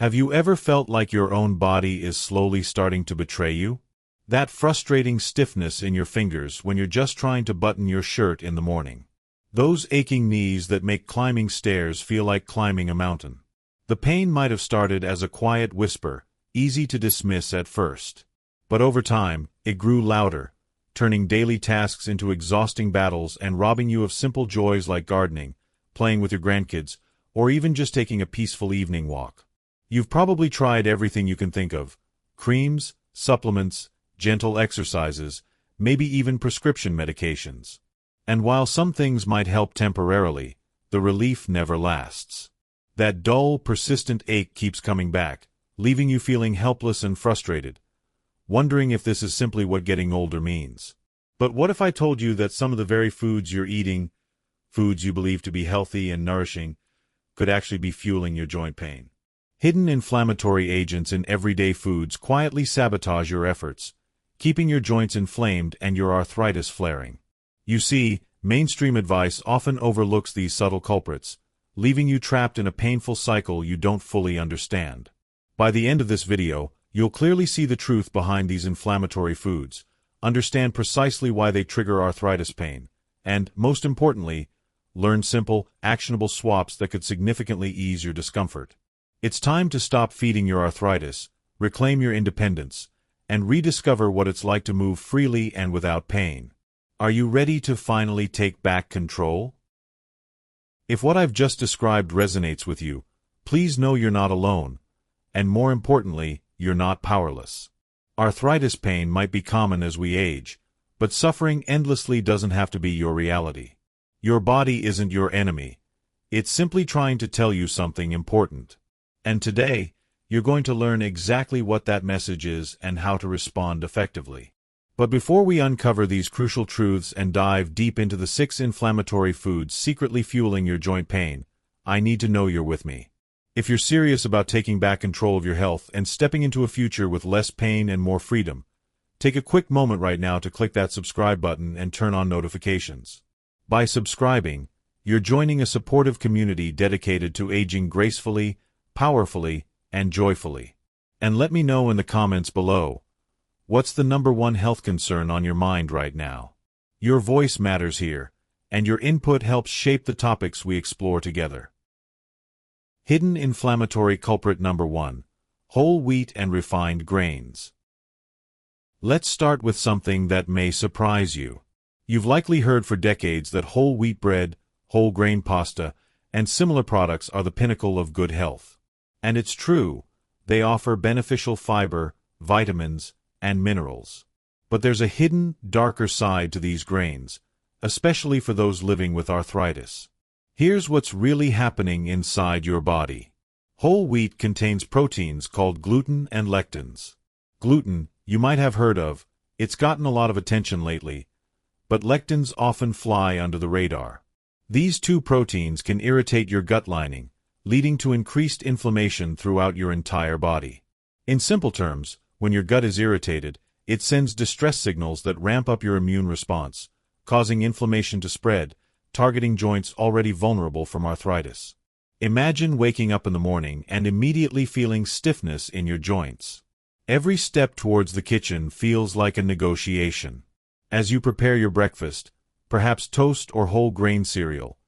Have you ever felt like your own body is slowly starting to betray you? That frustrating stiffness in your fingers when you're just trying to button your shirt in the morning. Those aching knees that make climbing stairs feel like climbing a mountain. The pain might have started as a quiet whisper, easy to dismiss at first. But over time, it grew louder, turning daily tasks into exhausting battles and robbing you of simple joys like gardening, playing with your grandkids, or even just taking a peaceful evening walk. You've probably tried everything you can think of: creams, supplements, gentle exercises, maybe even prescription medications. And while some things might help temporarily, the relief never lasts. That dull, persistent ache keeps coming back, leaving you feeling helpless and frustrated, wondering if this is simply what getting older means. But what if I told you that some of the very foods you're eating, foods you believe to be healthy and nourishing, could actually be fueling your joint pain? Hidden inflammatory agents in everyday foods quietly sabotage your efforts, keeping your joints inflamed and your arthritis flaring. You see, mainstream advice often overlooks these subtle culprits, leaving you trapped in a painful cycle you don't fully understand. By the end of this video, you'll clearly see the truth behind these inflammatory foods, understand precisely why they trigger arthritis pain, and, most importantly, learn simple, actionable swaps that could significantly ease your discomfort. It's time to stop feeding your arthritis, reclaim your independence, and rediscover what it's like to move freely and without pain. Are you ready to finally take back control? If what I've just described resonates with you, please know you're not alone, and more importantly, you're not powerless. Arthritis pain might be common as we age, but suffering endlessly doesn't have to be your reality. Your body isn't your enemy. It's simply trying to tell you something important. And today, you're going to learn exactly what that message is and how to respond effectively. But before we uncover these crucial truths and dive deep into the 6 inflammatory foods secretly fueling your joint pain, I need to know you're with me. If you're serious about taking back control of your health and stepping into a future with less pain and more freedom, take a quick moment right now to click that subscribe button and turn on notifications. By subscribing, you're joining a supportive community dedicated to aging gracefully, powerfully, and joyfully. And let me know in the comments below, what's the #1 health concern on your mind right now? Your voice matters here, and your input helps shape the topics we explore together. Hidden inflammatory culprit #1: whole wheat and refined grains. Let's start with something that may surprise you. You've likely heard for decades that whole wheat bread, whole grain pasta, and similar products are the pinnacle of good health. And it's true, they offer beneficial fiber, vitamins, and minerals. But there's a hidden, darker side to these grains, especially for those living with arthritis. Here's what's really happening inside your body. Whole wheat contains proteins called gluten and lectins. Gluten, you might have heard of, it's gotten a lot of attention lately, but lectins often fly under the radar. These two proteins can irritate your gut lining, leading to increased inflammation throughout your entire body. In simple terms, when your gut is irritated, it sends distress signals that ramp up your immune response, causing inflammation to spread, targeting joints already vulnerable from arthritis. Imagine waking up in the morning and immediately feeling stiffness in your joints. Every step towards the kitchen feels like a negotiation. As you prepare your breakfast, perhaps toast or whole grain cereal,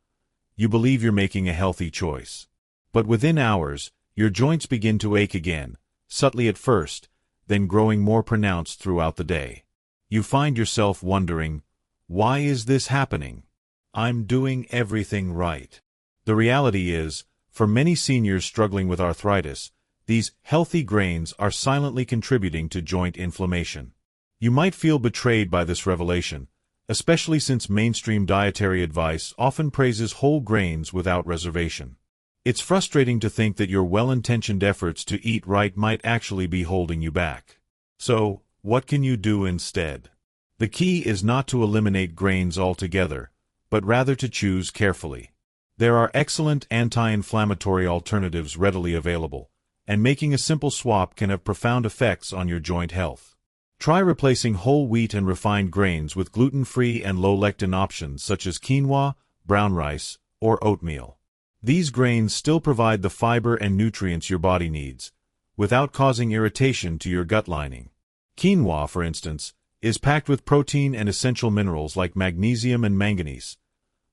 you believe you're making a healthy choice. But within hours, your joints begin to ache again, subtly at first, then growing more pronounced throughout the day. You find yourself wondering, why is this happening? I'm doing everything right. The reality is, for many seniors struggling with arthritis, these healthy grains are silently contributing to joint inflammation. You might feel betrayed by this revelation, especially since mainstream dietary advice often praises whole grains without reservation. It's frustrating to think that your well-intentioned efforts to eat right might actually be holding you back. So, what can you do instead? The key is not to eliminate grains altogether, but rather to choose carefully. There are excellent anti-inflammatory alternatives readily available, and making a simple swap can have profound effects on your joint health. Try replacing whole wheat and refined grains with gluten-free and low-lectin options such as quinoa, brown rice, or oatmeal. These grains still provide the fiber and nutrients your body needs, without causing irritation to your gut lining. Quinoa, for instance, is packed with protein and essential minerals like magnesium and manganese,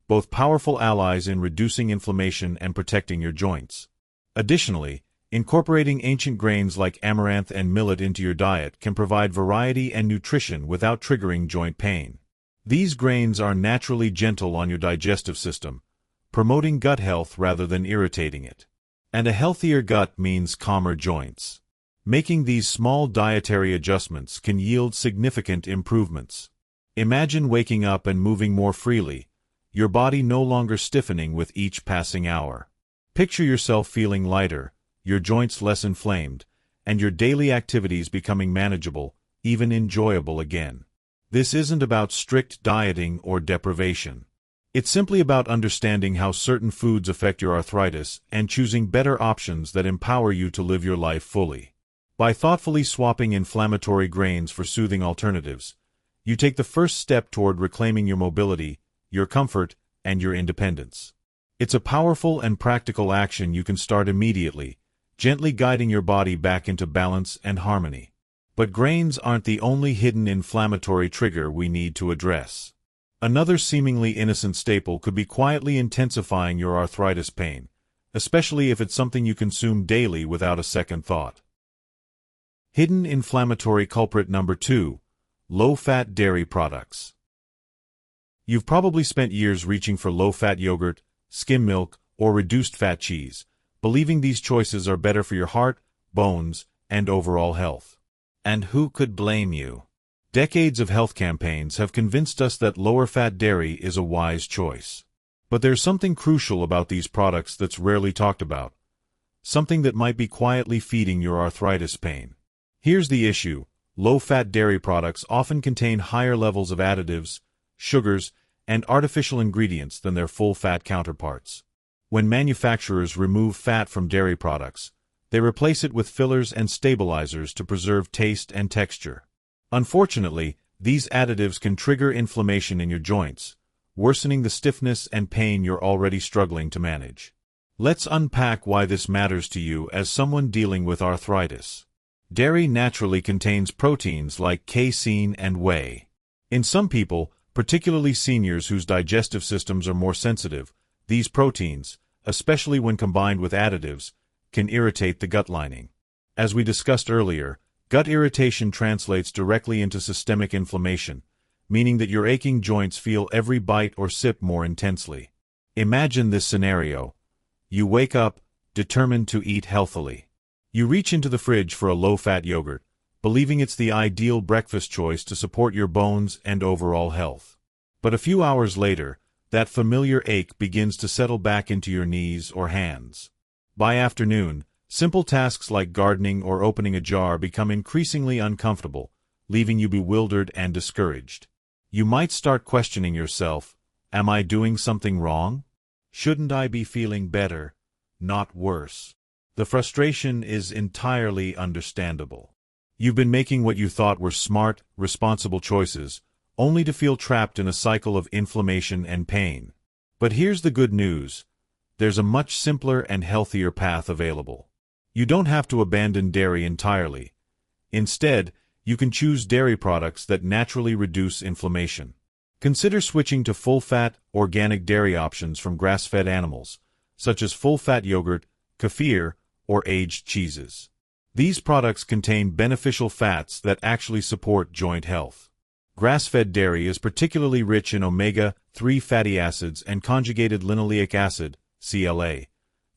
both powerful allies in reducing inflammation and protecting your joints. Additionally, incorporating ancient grains like amaranth and millet into your diet can provide variety and nutrition without triggering joint pain. These grains are naturally gentle on your digestive system, promoting gut health rather than irritating it. And a healthier gut means calmer joints. Making these small dietary adjustments can yield significant improvements. Imagine waking up and moving more freely, your body no longer stiffening with each passing hour. Picture yourself feeling lighter, your joints less inflamed, and your daily activities becoming manageable, even enjoyable again. This isn't about strict dieting or deprivation. It's simply about understanding how certain foods affect your arthritis and choosing better options that empower you to live your life fully. By thoughtfully swapping inflammatory grains for soothing alternatives, you take the first step toward reclaiming your mobility, your comfort, and your independence. It's a powerful and practical action you can start immediately, gently guiding your body back into balance and harmony. But grains aren't the only hidden inflammatory trigger we need to address. Another seemingly innocent staple could be quietly intensifying your arthritis pain, especially if it's something you consume daily without a second thought. Hidden inflammatory culprit number 2: low-fat dairy products. You've probably spent years reaching for low-fat yogurt, skim milk, or reduced-fat cheese, believing these choices are better for your heart, bones, and overall health. And who could blame you? Decades of health campaigns have convinced us that lower-fat dairy is a wise choice. But there's something crucial about these products that's rarely talked about, something that might be quietly feeding your arthritis pain. Here's the issue: low-fat dairy products often contain higher levels of additives, sugars, and artificial ingredients than their full-fat counterparts. When manufacturers remove fat from dairy products, they replace it with fillers and stabilizers to preserve taste and texture. Unfortunately, these additives can trigger inflammation in your joints, worsening the stiffness and pain you're already struggling to manage. Let's unpack why this matters to you as someone dealing with arthritis. Dairy naturally contains proteins like casein and whey. In some people, particularly seniors whose digestive systems are more sensitive, these proteins, especially when combined with additives, can irritate the gut lining. As we discussed earlier, gut irritation translates directly into systemic inflammation, meaning that your aching joints feel every bite or sip more intensely. Imagine this scenario. You wake up, determined to eat healthily. You reach into the fridge for a low-fat yogurt, believing it's the ideal breakfast choice to support your bones and overall health. But a few hours later, that familiar ache begins to settle back into your knees or hands. By afternoon, simple tasks like gardening or opening a jar become increasingly uncomfortable, leaving you bewildered and discouraged. You might start questioning yourself: am I doing something wrong? Shouldn't I be feeling better, not worse? The frustration is entirely understandable. You've been making what you thought were smart, responsible choices, only to feel trapped in a cycle of inflammation and pain. But here's the good news: there's a much simpler and healthier path available. You don't have to abandon dairy entirely. Instead, you can choose dairy products that naturally reduce inflammation. Consider switching to full-fat, organic dairy options from grass-fed animals, such as full-fat yogurt, kefir, or aged cheeses. These products contain beneficial fats that actually support joint health. Grass-fed dairy is particularly rich in omega-3 fatty acids and conjugated linoleic acid, CLA,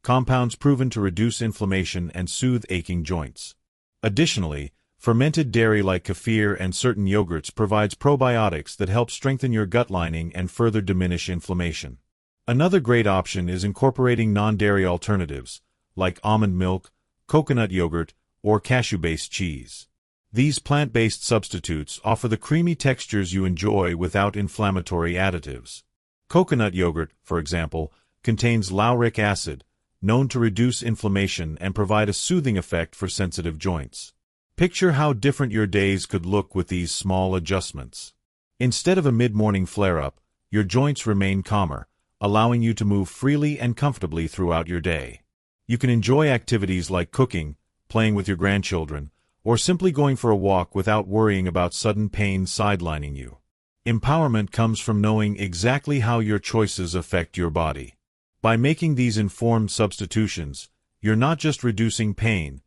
compounds proven to reduce inflammation and soothe aching joints. Additionally, fermented dairy like kefir and certain yogurts provides probiotics that help strengthen your gut lining and further diminish inflammation. Another great option is incorporating non-dairy alternatives, like almond milk, coconut yogurt, or cashew-based cheese. These plant-based substitutes offer the creamy textures you enjoy without inflammatory additives. Coconut yogurt, for example, contains lauric acid, known to reduce inflammation and provide a soothing effect for sensitive joints. Picture how different your days could look with these small adjustments. Instead of a mid-morning flare-up, your joints remain calmer, allowing you to move freely and comfortably throughout your day. You can enjoy activities like cooking, playing with your grandchildren, or simply going for a walk without worrying about sudden pain sidelining you. Empowerment comes from knowing exactly how your choices affect your body. By making these informed substitutions, you're not just reducing pain,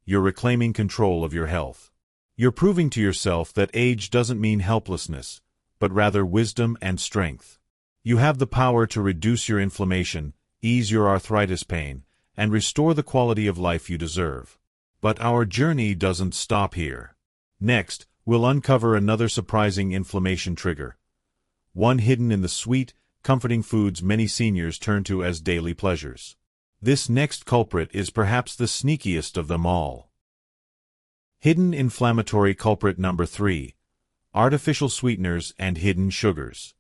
you're reclaiming control of your health. You're proving to yourself that age doesn't mean helplessness, but rather wisdom and strength. You have the power to reduce your inflammation, ease your arthritis pain, and restore the quality of life you deserve. But our journey doesn't stop here. Next, we'll uncover another surprising inflammation trigger, one hidden in the sweet, comforting foods many seniors turn to as daily pleasures. This next culprit is perhaps the sneakiest of them all. Hidden inflammatory culprit number 3: artificial sweeteners and hidden sugars.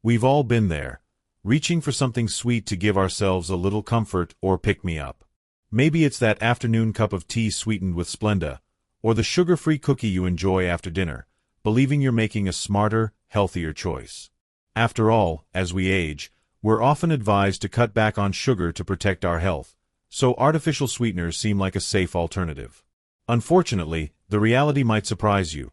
We've all been there, reaching for something sweet to give ourselves a little comfort or pick-me-up. Maybe it's that afternoon cup of tea sweetened with Splenda, or the sugar-free cookie you enjoy after dinner, believing you're making a smarter, healthier choice. After all, as we age, we're often advised to cut back on sugar to protect our health, so artificial sweeteners seem like a safe alternative. Unfortunately, the reality might surprise you.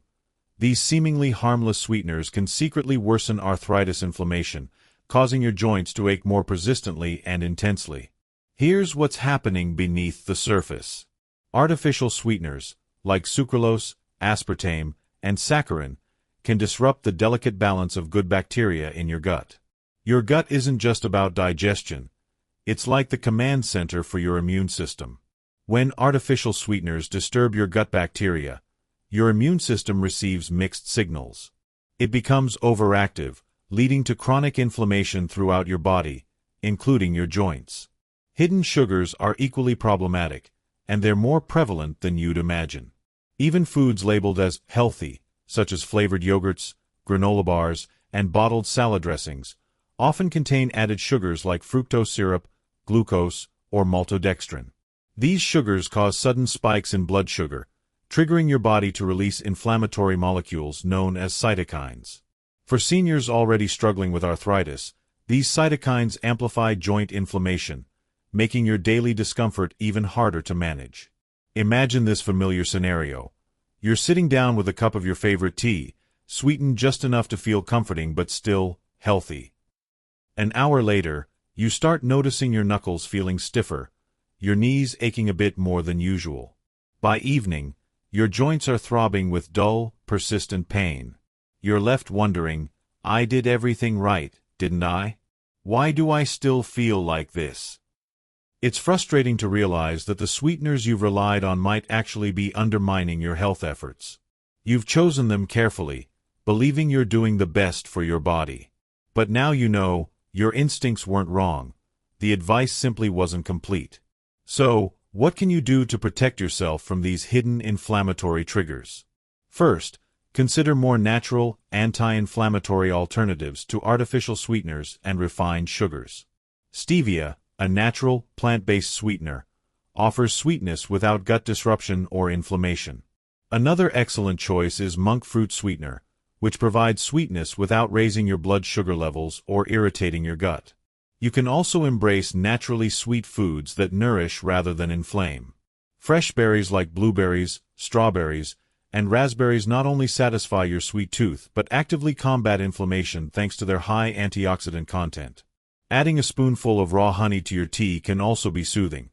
These seemingly harmless sweeteners can secretly worsen arthritis inflammation, causing your joints to ache more persistently and intensely. Here's what's happening beneath the surface. Artificial sweeteners, like sucralose, aspartame, and saccharin, can disrupt the delicate balance of good bacteria in your gut. Your gut isn't just about digestion. It's like the command center for your immune system. When artificial sweeteners disturb your gut bacteria, your immune system receives mixed signals. It becomes overactive, leading to chronic inflammation throughout your body, including your joints. Hidden sugars are equally problematic, and they're more prevalent than you'd imagine. Even foods labeled as healthy, such as flavored yogurts, granola bars, and bottled salad dressings, often contain added sugars like fructose syrup, glucose, or maltodextrin. These sugars cause sudden spikes in blood sugar, triggering your body to release inflammatory molecules known as cytokines. For seniors already struggling with arthritis, these cytokines amplify joint inflammation, making your daily discomfort even harder to manage. Imagine this familiar scenario. You're sitting down with a cup of your favorite tea, sweetened just enough to feel comforting but still healthy. An hour later, you start noticing your knuckles feeling stiffer, your knees aching a bit more than usual. By evening, your joints are throbbing with dull, persistent pain. You're left wondering, I did everything right, didn't I? Why do I still feel like this? It's frustrating to realize that the sweeteners you've relied on might actually be undermining your health efforts. You've chosen them carefully, believing you're doing the best for your body. But now you know, your instincts weren't wrong. The advice simply wasn't complete. So, what can you do to protect yourself from these hidden inflammatory triggers? First, consider more natural, anti-inflammatory alternatives to artificial sweeteners and refined sugars. Stevia, a natural, plant-based sweetener, offers sweetness without gut disruption or inflammation. Another excellent choice is monk fruit sweetener, which provides sweetness without raising your blood sugar levels or irritating your gut. You can also embrace naturally sweet foods that nourish rather than inflame. Fresh berries like blueberries, strawberries, and raspberries not only satisfy your sweet tooth but actively combat inflammation thanks to their high antioxidant content. Adding a spoonful of raw honey to your tea can also be soothing.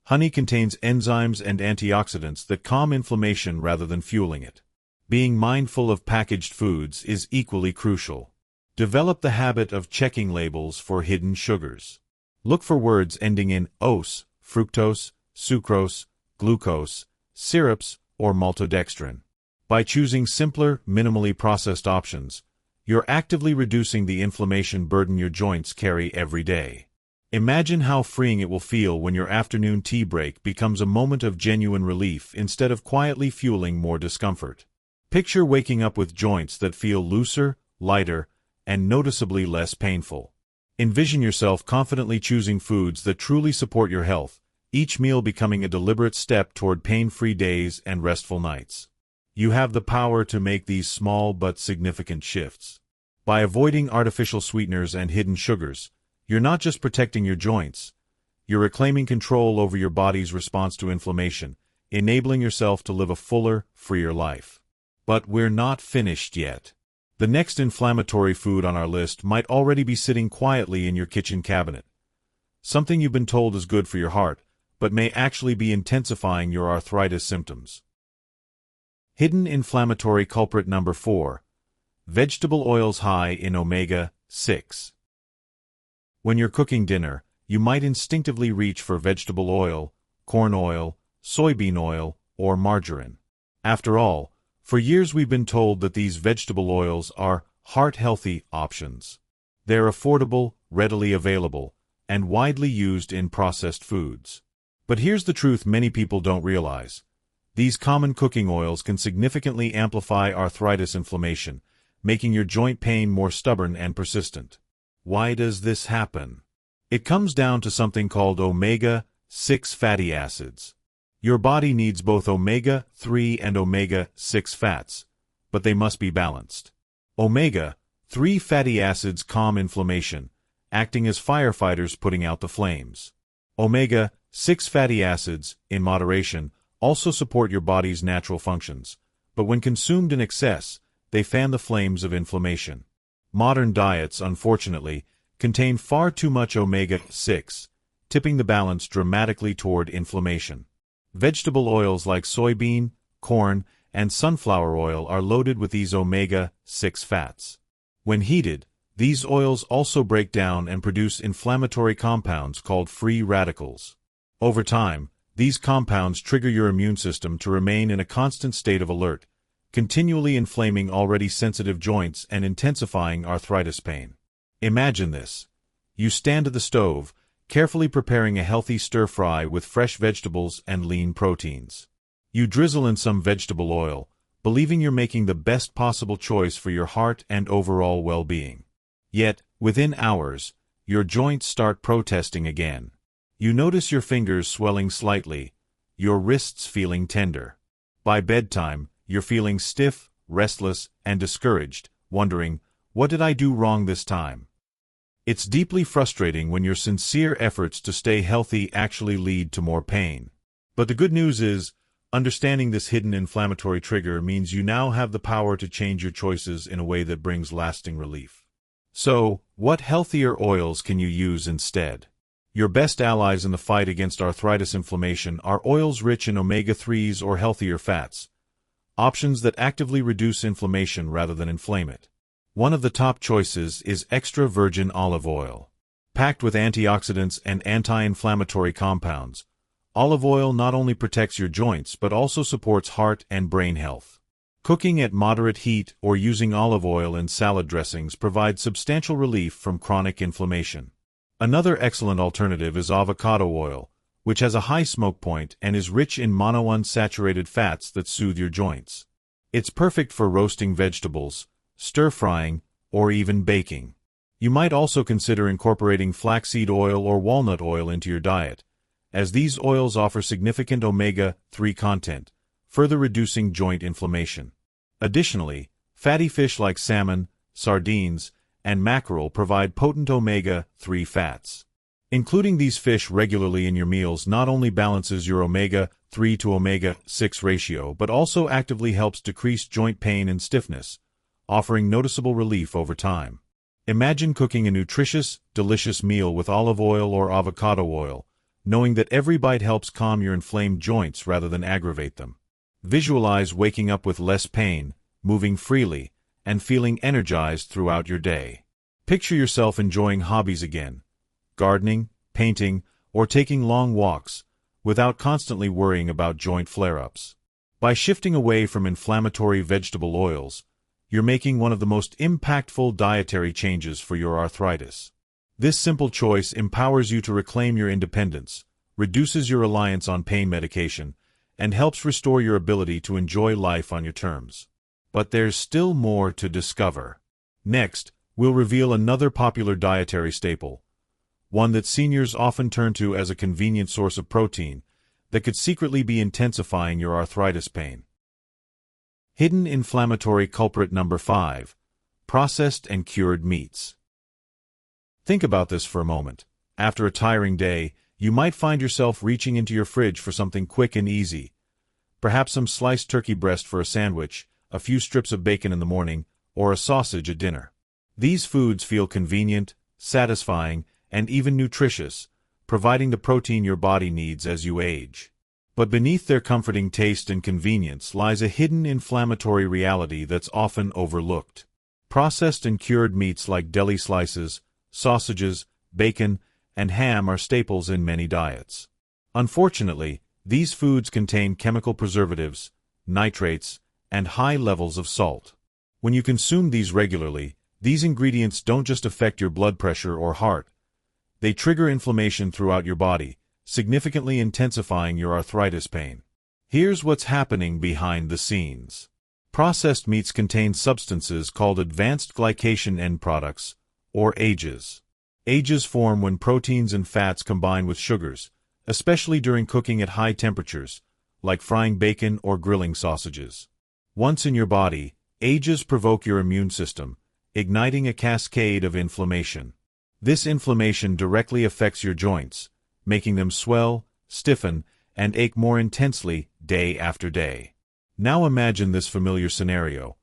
Honey contains enzymes and antioxidants that calm inflammation rather than fueling it. Being mindful of packaged foods is equally crucial. Develop the habit of checking labels for hidden sugars. Look for words ending in ose, fructose, sucrose, glucose, syrups, or maltodextrin. By choosing simpler, minimally processed options, you're actively reducing the inflammation burden your joints carry every day. Imagine how freeing it will feel when your afternoon tea break becomes a moment of genuine relief instead of quietly fueling more discomfort. Picture waking up with joints that feel looser, lighter, and noticeably less painful. Envision yourself confidently choosing foods that truly support your health, each meal becoming a deliberate step toward pain-free days and restful nights. You have the power to make these small but significant shifts. By avoiding artificial sweeteners and hidden sugars, you're not just protecting your joints, you're reclaiming control over your body's response to inflammation, enabling yourself to live a fuller, freer life. But we're not finished yet. The next inflammatory food on our list might already be sitting quietly in your kitchen cabinet. Something you've been told is good for your heart, but may actually be intensifying your arthritis symptoms. Hidden inflammatory culprit number 4. Vegetable oils high in omega-6. When you're cooking dinner, you might instinctively reach for vegetable oil, corn oil, soybean oil, or margarine. After all, for years we've been told that these vegetable oils are heart-healthy options. They're affordable, readily available, and widely used in processed foods. But here's the truth many people don't realize. These common cooking oils can significantly amplify arthritis inflammation, making your joint pain more stubborn and persistent. Why does this happen? It comes down to something called omega-6 fatty acids. Your body needs both omega-3 and omega-6 fats, but they must be balanced. Omega-3 fatty acids calm inflammation, acting as firefighters putting out the flames. Omega-6 fatty acids, in moderation, also support your body's natural functions, but when consumed in excess, they fan the flames of inflammation. Modern diets, unfortunately, contain far too much omega-6, tipping the balance dramatically toward inflammation. Vegetable oils like soybean, corn, and sunflower oil are loaded with these omega-6 fats. When heated, these oils also break down and produce inflammatory compounds called free radicals. Over time, these compounds trigger your immune system to remain in a constant state of alert, continually inflaming already sensitive joints and intensifying arthritis pain. Imagine this. You stand at the stove, carefully preparing a healthy stir-fry with fresh vegetables and lean proteins. You drizzle in some vegetable oil, believing you're making the best possible choice for your heart and overall well-being. Yet, within hours, your joints start protesting again. You notice your fingers swelling slightly, your wrists feeling tender. By bedtime, you're feeling stiff, restless, and discouraged, wondering, what did I do wrong this time? It's deeply frustrating when your sincere efforts to stay healthy actually lead to more pain. But the good news is, understanding this hidden inflammatory trigger means you now have the power to change your choices in a way that brings lasting relief. So, what healthier oils can you use instead? Your best allies in the fight against arthritis inflammation are oils rich in omega-3s or healthier fats, options that actively reduce inflammation rather than inflame it. One of the top choices is extra virgin olive oil. Packed with antioxidants and anti-inflammatory compounds, olive oil not only protects your joints but also supports heart and brain health. Cooking at moderate heat or using olive oil in salad dressings provides substantial relief from chronic inflammation. Another excellent alternative is avocado oil, which has a high smoke point and is rich in monounsaturated fats that soothe your joints. It's perfect for roasting vegetables, stir-frying, or even baking. You might also consider incorporating flaxseed oil or walnut oil into your diet, as these oils offer significant omega-3 content, further reducing joint inflammation. Additionally, fatty fish like salmon, sardines, and mackerel provide potent omega-3 fats. Including these fish regularly in your meals not only balances your omega-3 to omega-6 ratio but also actively helps decrease joint pain and stiffness, offering noticeable relief over time. Imagine cooking a nutritious, delicious meal with olive oil or avocado oil, knowing that every bite helps calm your inflamed joints rather than aggravate them. Visualize waking up with less pain, moving freely, and feeling energized throughout your day. Picture yourself enjoying hobbies again, gardening, painting, or taking long walks, without constantly worrying about joint flare-ups. By shifting away from inflammatory vegetable oils, you're making one of the most impactful dietary changes for your arthritis. This simple choice empowers you to reclaim your independence, reduces your reliance on pain medication, and helps restore your ability to enjoy life on your terms. But there's still more to discover. Next, we'll reveal another popular dietary staple, one that seniors often turn to as a convenient source of protein that could secretly be intensifying your arthritis pain. Hidden inflammatory culprit number 5. processed and cured meats. Think about this for a moment. After a tiring day, you might find yourself reaching into your fridge for something quick and easy. Perhaps some sliced turkey breast for a sandwich, a few strips of bacon in the morning, or a sausage at dinner. These foods feel convenient, satisfying, and even nutritious, providing the protein your body needs as you age. But beneath their comforting taste and convenience lies a hidden inflammatory reality that's often overlooked. Processed and cured meats like deli slices, sausages, bacon, and ham are staples in many diets. Unfortunately, these foods contain chemical preservatives, nitrates, and high levels of salt. When you consume these regularly, these ingredients don't just affect your blood pressure or heart. They trigger inflammation throughout your body, significantly intensifying your arthritis pain. Here's what's happening behind the scenes. Processed meats contain substances called advanced glycation end products, or AGEs. AGEs form when proteins and fats combine with sugars, especially during cooking at high temperatures, like frying bacon or grilling sausages. Once in your body, AGEs provoke your immune system, igniting a cascade of inflammation. This inflammation directly affects your joints, making them swell, stiffen, and ache more intensely day after day. Now imagine this familiar scenario.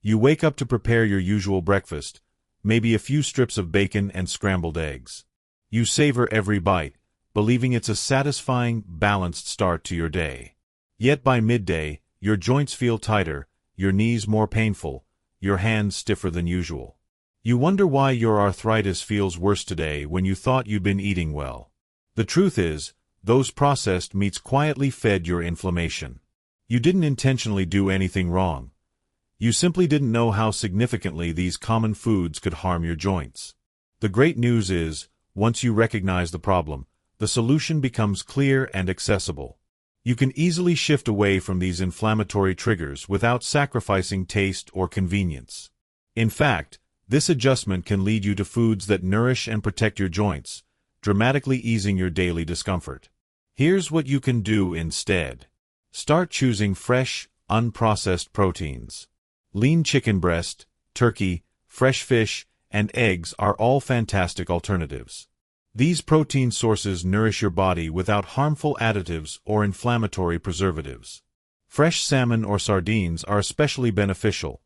You wake up to prepare your usual breakfast, maybe a few strips of bacon and scrambled eggs. You savor every bite, believing it's a satisfying, balanced start to your day. Yet by midday, your joints feel tighter, your knees more painful, your hands stiffer than usual. You wonder why your arthritis feels worse today when you thought you'd been eating well. The truth is, those processed meats quietly fed your inflammation. You didn't intentionally do anything wrong. You simply didn't know how significantly these common foods could harm your joints. The great news is, once you recognize the problem, the solution becomes clear and accessible. You can easily shift away from these inflammatory triggers without sacrificing taste or convenience. In fact, this adjustment can lead you to foods that nourish and protect your joints, dramatically easing your daily discomfort. Here's what you can do instead. Start choosing fresh, unprocessed proteins. Lean chicken breast, turkey, fresh fish, and eggs are all fantastic alternatives. These protein sources nourish your body without harmful additives or inflammatory preservatives. Fresh salmon or sardines are especially beneficial.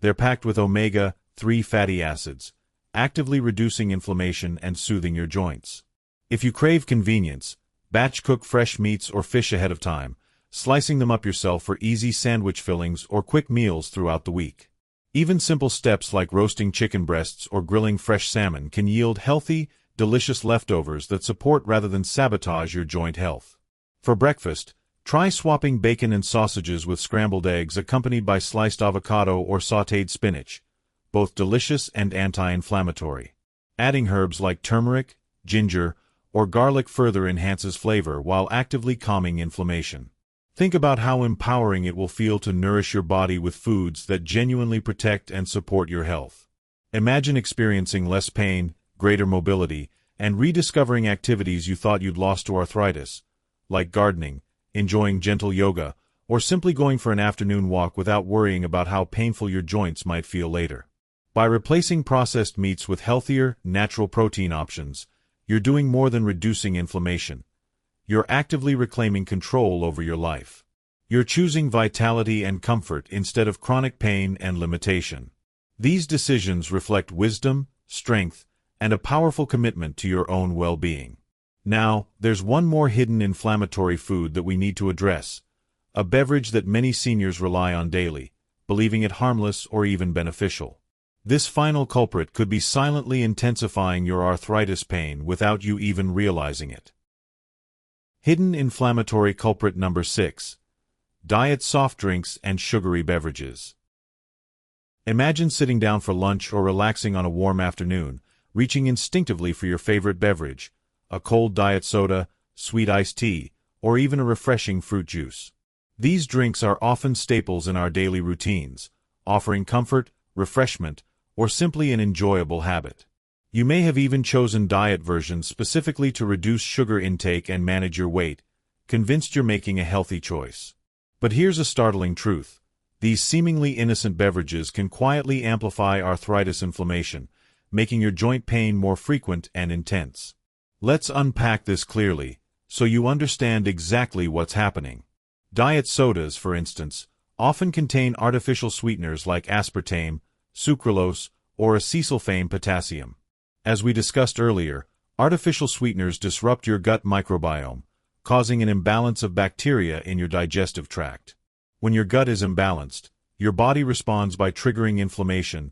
They're packed with omega-3 fatty acids, actively reducing inflammation and soothing your joints. If you crave convenience, batch cook fresh meats or fish ahead of time, slicing them up yourself for easy sandwich fillings or quick meals throughout the week. Even simple steps like roasting chicken breasts or grilling fresh salmon can yield healthy, delicious leftovers that support rather than sabotage your joint health. For breakfast, try swapping bacon and sausages with scrambled eggs accompanied by sliced avocado or sautéed spinach, both delicious and anti-inflammatory. Adding herbs like turmeric, ginger, or garlic further enhances flavor while actively calming inflammation. Think about how empowering it will feel to nourish your body with foods that genuinely protect and support your health. Imagine experiencing less pain, greater mobility, and rediscovering activities you thought you'd lost to arthritis, like gardening, enjoying gentle yoga, or simply going for an afternoon walk without worrying about how painful your joints might feel later. By replacing processed meats with healthier, natural protein options, you're doing more than reducing inflammation. You're actively reclaiming control over your life. You're choosing vitality and comfort instead of chronic pain and limitation. These decisions reflect wisdom, strength, and a powerful commitment to your own well-being. Now, there's one more hidden inflammatory food that we need to address, a beverage that many seniors rely on daily, believing it harmless or even beneficial. This final culprit could be silently intensifying your arthritis pain without you even realizing it. Hidden inflammatory culprit number 6. Diet soft drinks and sugary beverages. Imagine sitting down for lunch or relaxing on a warm afternoon, reaching instinctively for your favorite beverage, a cold diet soda, sweet iced tea, or even a refreshing fruit juice. These drinks are often staples in our daily routines, offering comfort, refreshment, or simply an enjoyable habit. You may have even chosen diet versions specifically to reduce sugar intake and manage your weight, convinced you're making a healthy choice. But here's a startling truth. These seemingly innocent beverages can quietly amplify arthritis inflammation, making your joint pain more frequent and intense. Let's unpack this clearly, so you understand exactly what's happening. Diet sodas, for instance, often contain artificial sweeteners like aspartame, sucralose, or acesulfame potassium. As we discussed earlier, artificial sweeteners disrupt your gut microbiome, causing an imbalance of bacteria in your digestive tract. When your gut is imbalanced, your body responds by triggering inflammation,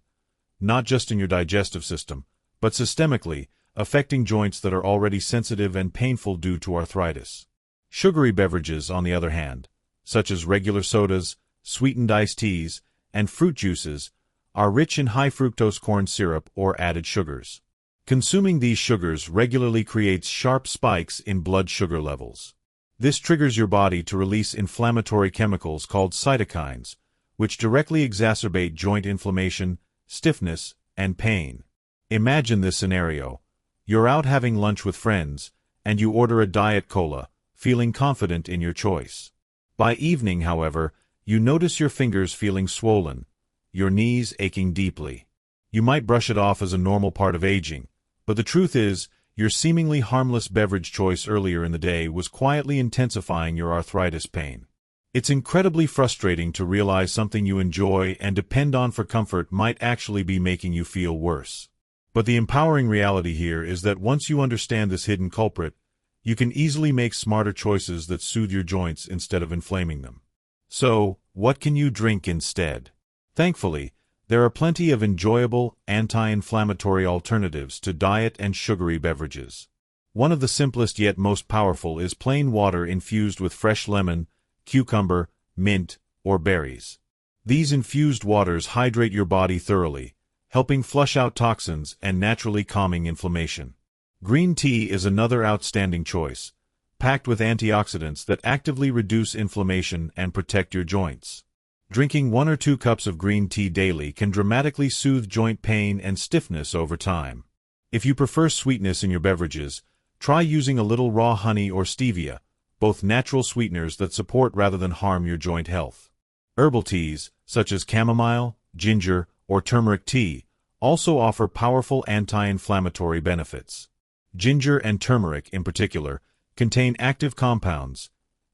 not just in your digestive system, but systemically, affecting joints that are already sensitive and painful due to arthritis. Sugary beverages, on the other hand, such as regular sodas, sweetened iced teas, and fruit juices, are rich in high-fructose corn syrup or added sugars. Consuming these sugars regularly creates sharp spikes in blood sugar levels. This triggers your body to release inflammatory chemicals called cytokines, which directly exacerbate joint inflammation, stiffness, and pain. Imagine this scenario. You're out having lunch with friends, and you order a Diet Cola, feeling confident in your choice. By evening, however, you notice your fingers feeling swollen, your knees aching deeply. You might brush it off as a normal part of aging, but the truth is, your seemingly harmless beverage choice earlier in the day was quietly intensifying your arthritis pain. It's incredibly frustrating to realize something you enjoy and depend on for comfort might actually be making you feel worse. But the empowering reality here is that once you understand this hidden culprit, you can easily make smarter choices that soothe your joints instead of inflaming them. So, what can you drink instead? Thankfully, there are plenty of enjoyable, anti-inflammatory alternatives to diet and sugary beverages. One of the simplest yet most powerful is plain water infused with fresh lemon, cucumber, mint, or berries. These infused waters hydrate your body thoroughly, helping flush out toxins and naturally calming inflammation. Green tea is another outstanding choice, packed with antioxidants that actively reduce inflammation and protect your joints. Drinking 1 or 2 cups of green tea daily can dramatically soothe joint pain and stiffness over time. If you prefer sweetness in your beverages, try using a little raw honey or stevia, both natural sweeteners that support rather than harm your joint health. Herbal teas, such as chamomile, ginger, or turmeric tea, also offer powerful anti-inflammatory benefits. Ginger and turmeric, in particular, contain active compounds,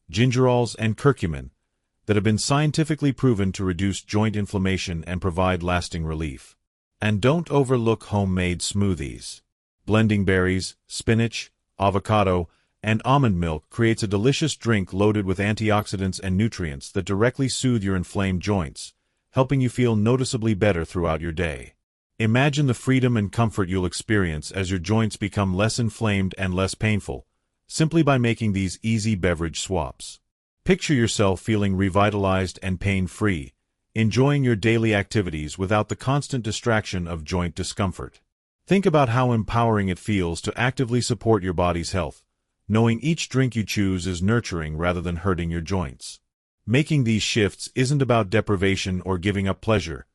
gingerols and curcumin, that have been scientifically proven to reduce joint inflammation and provide lasting relief. And don't overlook homemade smoothies. Blending berries, spinach, avocado, and almond milk creates a delicious drink loaded with antioxidants and nutrients that directly soothe your inflamed joints, helping you feel noticeably better throughout your day. Imagine the freedom and comfort you'll experience as your joints become less inflamed and less painful, simply by making these easy beverage swaps. Picture yourself feeling revitalized and pain-free, enjoying your daily activities without the constant distraction of joint discomfort. Think about how empowering it feels to actively support your body's health, knowing each drink you choose is nurturing rather than hurting your joints. Making these shifts isn't about deprivation or giving up pleasure.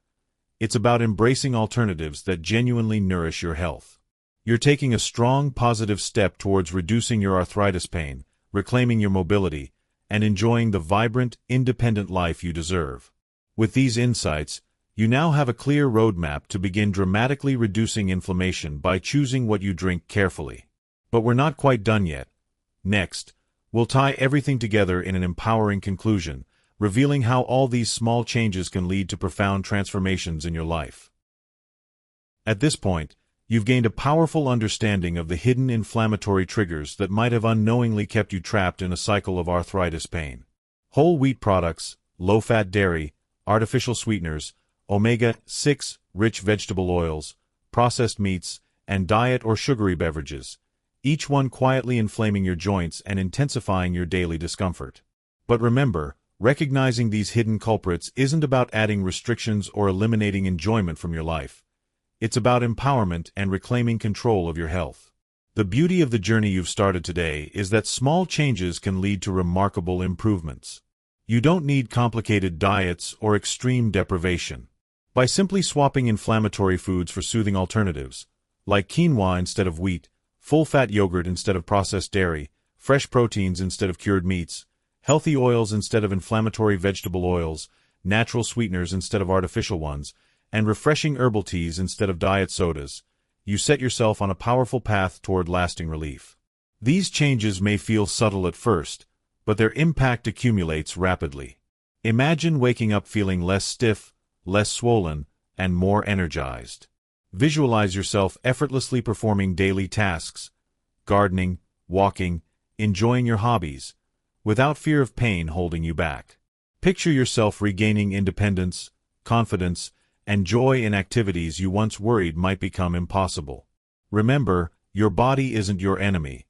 It's about embracing alternatives that genuinely nourish your health. You're taking a strong, positive step towards reducing your arthritis pain, reclaiming your mobility, and enjoying the vibrant, independent life you deserve. With these insights, you now have a clear roadmap to begin dramatically reducing inflammation by choosing what you drink carefully. But we're not quite done yet. Next, we'll tie everything together in an empowering conclusion, revealing how all these small changes can lead to profound transformations in your life. At this point, you've gained a powerful understanding of the hidden inflammatory triggers that might have unknowingly kept you trapped in a cycle of arthritis pain. Whole wheat products, low-fat dairy, artificial sweeteners, omega-6 rich vegetable oils, processed meats, and diet or sugary beverages, each one quietly inflaming your joints and intensifying your daily discomfort. But remember, recognizing these hidden culprits isn't about adding restrictions or eliminating enjoyment from your life. It's about empowerment and reclaiming control of your health. The beauty of the journey you've started today is that small changes can lead to remarkable improvements. You don't need complicated diets or extreme deprivation. By simply swapping inflammatory foods for soothing alternatives, like quinoa instead of wheat, full-fat yogurt instead of processed dairy, fresh proteins instead of cured meats, healthy oils instead of inflammatory vegetable oils, natural sweeteners instead of artificial ones, and refreshing herbal teas instead of diet sodas, you set yourself on a powerful path toward lasting relief. These changes may feel subtle at first, but their impact accumulates rapidly. Imagine waking up feeling less stiff, less swollen, and more energized. Visualize yourself effortlessly performing daily tasks, gardening, walking, enjoying your hobbies, without fear of pain holding you back. Picture yourself regaining independence, confidence, and joy in activities you once worried might become impossible. Remember, your body isn't your enemy.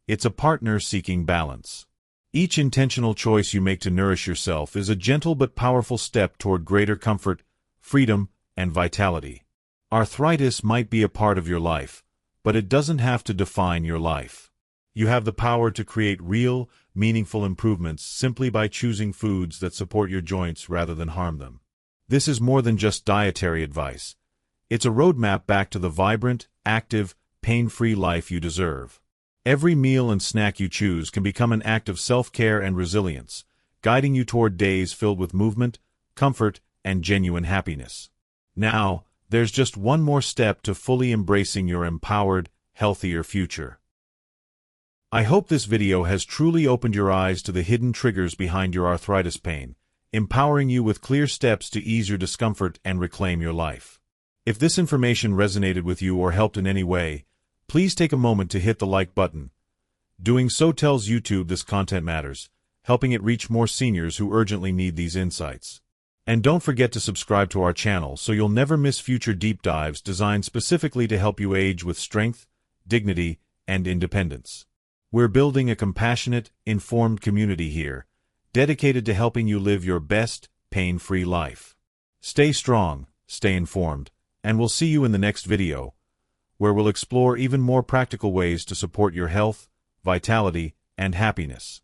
It's a partner seeking balance. Each intentional choice you make to nourish yourself is a gentle but powerful step toward greater comfort, freedom, and vitality. Arthritis might be a part of your life, but it doesn't have to define your life. You have the power to create real, meaningful improvements simply by choosing foods that support your joints rather than harm them. This is more than just dietary advice. It's a roadmap back to the vibrant, active, pain-free life you deserve. Every meal and snack you choose can become an act of self-care and resilience, guiding you toward days filled with movement, comfort, and genuine happiness. Now, there's just one more step to fully embracing your empowered, healthier future. I hope this video has truly opened your eyes to the hidden triggers behind your arthritis pain, empowering you with clear steps to ease your discomfort and reclaim your life. If this information resonated with you or helped in any way, please take a moment to hit the like button. Doing so tells YouTube this content matters, helping it reach more seniors who urgently need these insights. And don't forget to subscribe to our channel so you'll never miss future deep dives designed specifically to help you age with strength, dignity, and independence. We're building a compassionate, informed community here, dedicated to helping you live your best, pain-free life. Stay strong, stay informed, and we'll see you in the next video, where we'll explore even more practical ways to support your health, vitality, and happiness.